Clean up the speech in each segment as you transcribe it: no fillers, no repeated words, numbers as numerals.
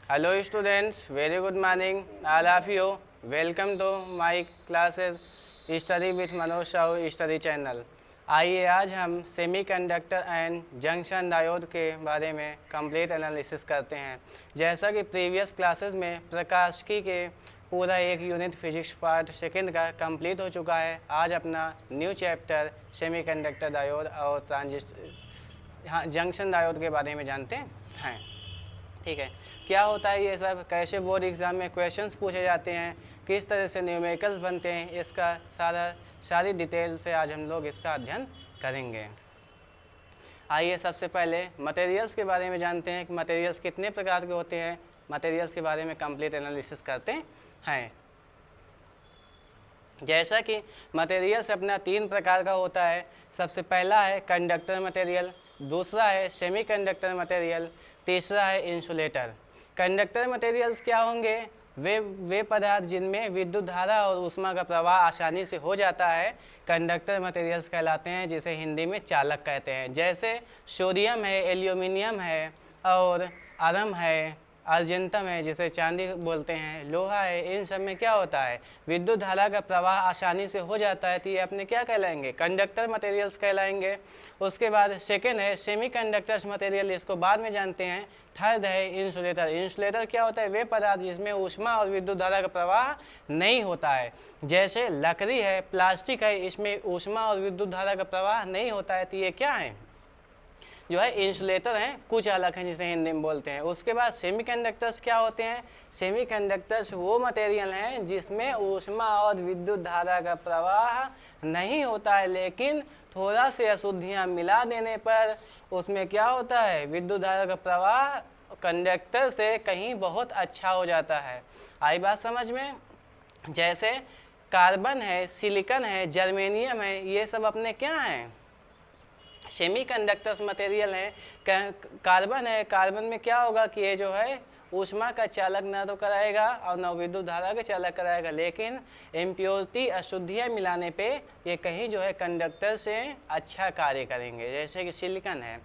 Hello students, very good morning all of you. Welcome to my classes Study with Manoj Sahu Study Channel. आइए आज हम semiconductor and junction diode के बारे में complete analysis करते हैं। जैसा कि प्रीवियस क्लासेस में प्रकाशिकी के पूरा एक यूनिट फिजिक्स पार्ट सेकंड का कंप्लीट हो चुका है। आज अपना न्यू चैप्टर सेमीकंडक्टर डायोड और जंक्शन डायोड के बारे में जानते हैं। ठीक है, क्या होता है ये सब, कैसे बोर्ड एग्ज़ाम में क्वेश्चंस पूछे जाते हैं, किस तरह से न्यूमेरिकल्स बनते हैं, इसका सारी डिटेल से आज हम लोग इसका अध्ययन करेंगे। आइए सबसे पहले मटेरियल्स के बारे में जानते हैं कि मटेरियल्स कितने प्रकार के होते हैं। मटेरियल्स के बारे में कंप्लीट एनालिसिस करते हैं। जैसा कि मटेरियल्स अपना 3 प्रकार का होता है। सबसे पहला है कंडक्टर मटेरियल, दूसरा है सेमीकंडक्टर मटेरियल, तीसरा है इंसुलेटर। कंडक्टर मटेरियल्स क्या होंगे? वे पदार्थ जिनमें विद्युत धारा और ऊष्मा का प्रवाह आसानी से हो जाता है कंडक्टर मटेरियल्स कहलाते हैं, जिसे हिंदी में चालक कहते हैं। जैसे सोडियम है, एल्यूमिनियम है और आरम है, अर्जेंटम है जिसे चांदी बोलते हैं, लोहा है। इन सब में क्या होता है, विद्युत धारा का प्रवाह आसानी से हो जाता है, तो ये अपने क्या कहलाएंगे? कंडक्टर मटेरियल्स कहलाएंगे। उसके बाद सेकेंड है सेमीकंडक्टर्स मटेरियल, इसको बाद में जानते हैं। थर्ड है इंसुलेटर। इंसुलेटर क्या होता है? वे पदार्थ जिसमें ऊष्मा और विद्युत धारा का प्रवाह नहीं होता है। जैसे लकड़ी है, प्लास्टिक है, इसमें ऊष्मा और विद्युत धारा का प्रवाह नहीं होता है, तो ये क्या है? जो है इंसुलेटर हैं, कुछ अलग हैं जिसे हिंदी में बोलते हैं। उसके बाद सेमीकंडक्टर्स क्या होते हैं? सेमीकंडक्टर्स वो मटेरियल हैं जिसमें ऊष्मा और विद्युत धारा का प्रवाह नहीं होता है, लेकिन थोड़ा से अशुद्धियाँ मिला देने पर उसमें क्या होता है, विद्युत धारा का प्रवाह कंडक्टर से कहीं बहुत अच्छा हो जाता है। आई बात समझ में? जैसे कार्बन है, सिलिकॉन है, जर्मेनियम है, ये सब अपने क्या हैं? सेमीकंडक्टर्स मटेरियल है। कार्बन है, कार्बन में क्या होगा कि ये जो है ऊष्मा का चालक ना तो कराएगा और न विद्युत धारा का चालक कराएगा, लेकिन इम्प्योरिटी अशुद्धियाँ मिलाने पे ये कहीं जो है कंडक्टर से अच्छा कार्य करेंगे, जैसे कि सिलिकॉन है।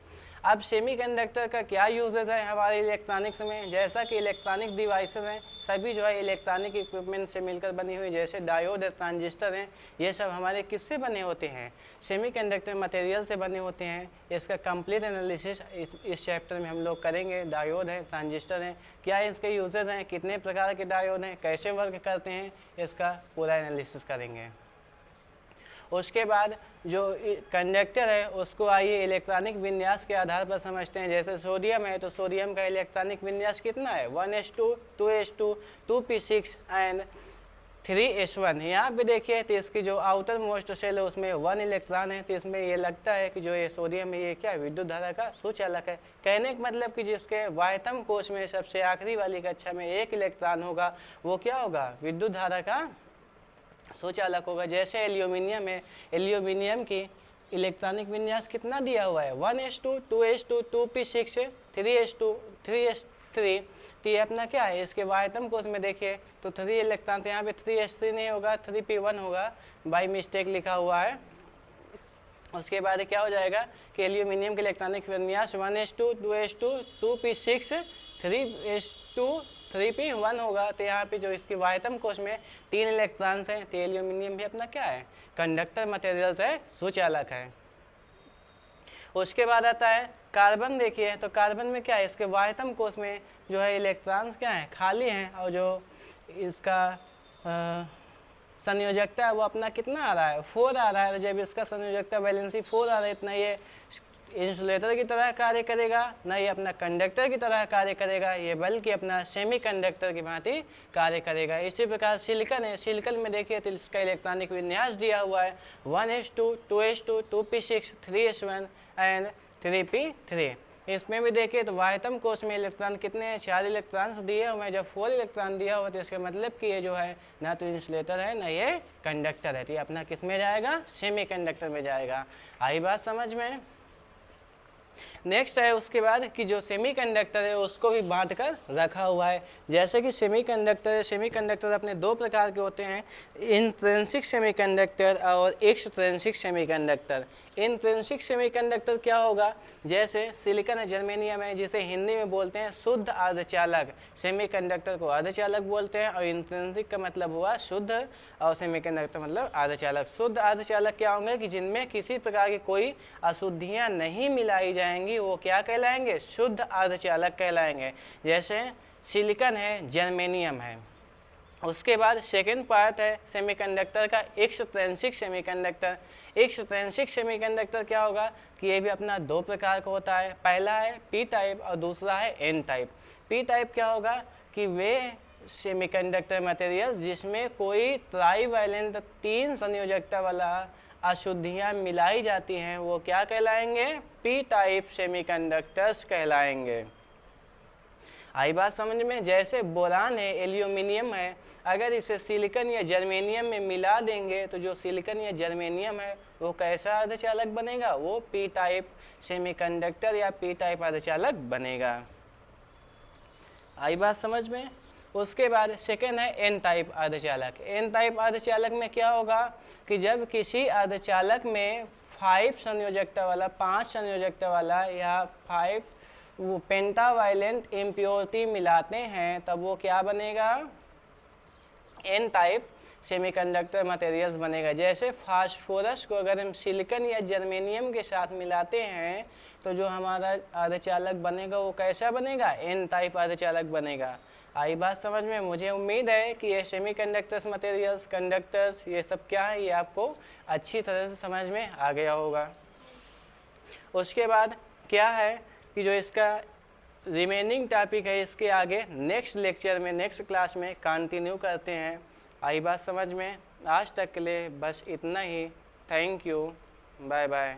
अब सेमीकंडक्टर का क्या यूजेज है हमारे इलेक्ट्रॉनिक्स में? जैसा कि इलेक्ट्रॉनिक डिवाइसेस हैं, सभी जो है इलेक्ट्रॉनिक इक्विपमेंट से मिलकर बनी हुई, जैसे डायोड है, ट्रांजिस्टर हैं, ये सब हमारे किससे बने होते हैं? सेमीकंडक्टर मटेरियल से बने होते हैं। इसका कंप्लीट एनालिसिस इस चैप्टर में हम लोग करेंगे। डायोड है, ट्रांजिस्टर हैं, क्या इसके यूजेज हैं, कितने प्रकार के डायोड हैं, कैसे वर्क करते हैं, इसका पूरा एनालिसिस करेंगे। उसके बाद जो कंडक्टर है उसको आइए इलेक्ट्रॉनिक विन्यास के आधार पर समझते हैं। जैसे सोडियम है, तो सोडियम का इलेक्ट्रॉनिक विन्यास कितना है? 1s2, 2s2, 2p6 and 3s1। यहाँ पे देखिए तो इसकी जो आउटर मोस्ट सेल है उसमें 1 इलेक्ट्रॉन है, तो इसमें ये लगता है कि जो ये सोडियम है ये क्या, विद्युत धारा का सुचालक है। कहने का मतलब कि जिसके वायतम कोश में सबसे आखिरी वाली कक्षा में 1 इलेक्ट्रॉन होगा, वो क्या होगा? विद्युत धारा का सुचालक होगा। जैसे एल्यूमिनियम है, एल्यूमिनियम की इलेक्ट्रॉनिक विन्यास कितना दिया हुआ है? 1s2, 2s2, 2p6, 3s2, 3s3। तो ये अपना क्या है? इसके वायतम कोश में देखिए तो 3 इलेक्ट्रॉन, तो यहाँ पे 3s3 नहीं होगा, 3p1 होगा, बाई मिस्टेक लिखा हुआ है। उसके बाद क्या हो जाएगा कि एल्यूमिनियम के इलेक्ट्रॉनिक विन्यास 1s2, 2s2, 2p6, 3s2, 3p1 होगा। तो यहाँ पे जो इसकी वायतम कोश में 3 इलेक्ट्रॉन्स हैं, तो एल्यूमिनियम भी अपना क्या है? कंडक्टर मटेरियल्स है, सुचालक है। उसके बाद आता है कार्बन। देखिए तो कार्बन में क्या है? इसके वायतम कोश में जो है इलेक्ट्रॉन्स क्या है? खाली हैं, और जो इसका संयोजकता है वो अपना कितना आ रहा है? 4 आ रहा है। जब इसका संयोजकता वैलेंसी 4 आ रहा है, इतना ये इंसुलेटर की तरह कार्य करेगा, ना ये अपना कंडक्टर की तरह कार्य करेगा, ये बल्कि अपना सेमीकंडक्टर की भांति कार्य करेगा। इसी प्रकार सिलिकॉन है, सिलिकॉन में देखिए तो इसका इलेक्ट्रॉनिक विन्यास दिया हुआ है 1s2, 2s2, 2p6, 3s1 and 3p3। इसमें भी देखिए तो वायतम कोश में इलेक्ट्रॉन कितने हैं? 4 इलेक्ट्रॉन्स दिए हुए हैं। जब 4 इलेक्ट्रॉन दिया हुआ तो इसका मतलब कि ये जो है ना तो इंसुलेटर है ना ये कंडक्टर है, तो ये अपना किस में जाएगा? सेमीकंडक्टर में जाएगा। आई बात समझ में? नेक्स्ट है उसके बाद कि जो सेमीकंडक्टर है उसको भी बांट कर रखा हुआ है। जैसे कि सेमीकंडक्टर अपने दो प्रकार के होते हैं, इंट्रिंसिक सेमीकंडक्टर और एक्सट्रिंसिक सेमीकंडक्टर। इंट्रिंसिक सेमीकंडक्टर क्या होगा, जैसे सिलिकॉन है, जर्मेनियम है, जिसे हिंदी में बोलते हैं शुद्ध अर्धचालक, सेमीकंडक्टर को अर्धचालक बोलते हैं। और इंट्रिंसिक का मतलब हुआ शुद्ध और सेमीकंडक्टर मतलब अर्धचालक। शुद्ध अर्धचालक क्या होंगे कि जिनमें किसी प्रकार की कोई अशुद्धियां नहीं मिलाई जाएंगी, वो क्या कहलाएंगे, शुद्ध अर्धचालक कहलाएंगे। जैसे सिलिकॉन है, जर्मेनियम है। उसके बाद सेकेंड पार्ट है सेमीकंडक्टर का एक्सट्रिंसिक सेमीकंडक्टर। एक्सट्रिंसिक सेमीकंडक्टर क्या होगा कि ये भी अपना दो प्रकार का होता है, पहला है पी टाइप और दूसरा है एन टाइप। पी टाइप क्या होगा कि वे सेमीकंडक्टर मटेरियल्स जिसमें कोई ट्राईवैलेंट 3 संयोजकता वाला अशुद्धियां मिलाई जाती हैं, वो क्या कहलाएंगे, पी टाइप सेमीकंडक्टर्स कहलाएंगे। आई बात समझ में। जैसे बोरान है, एल्यूमिनियम है, अगर इसे सिलिकॉन या जर्मेनियम में मिला देंगे तो जो सिलिकॉन या जर्मेनियम है वो कैसा अर्धचालक बनेगा, वो पी टाइप सेमीकंडक्टर या पी टाइप अर्धचालक बनेगा। आई बात समझ में। उसके बाद सेकेंड है एन टाइप अर्धचालक। एन टाइप अर्धचालक में क्या होगा कि जब किसी अर्धचालक में 5 संयोजकता वाला, 5 संयोजकता वाला या 5 वो पेंटावायलेंट इम्प्योरिटी मिलाते हैं, तब वो क्या बनेगा, एन टाइप सेमीकंडक्टर मटेरियल्स बनेगा। जैसे फास्फोरस को अगर हम सिलिकॉन या जर्मेनियम के साथ मिलाते हैं तो जो हमारा अर्धचालक बनेगा वो कैसा बनेगा, एन टाइप अर्धचालक बनेगा। आई बात समझ में। मुझे उम्मीद है कि ये सेमीकंडक्टर्स मटेरियल्स, कंडक्टर्स, ये सब क्या है, ये आपको अच्छी तरह से समझ में आ गया होगा। उसके बाद क्या है कि जो इसका रिमेनिंग टॉपिक है, इसके आगे नेक्स्ट लेक्चर में, नेक्स्ट क्लास में कंटिन्यू करते हैं। आई बात समझ में। आज तक के लिए बस इतना ही। Thank you, bye bye.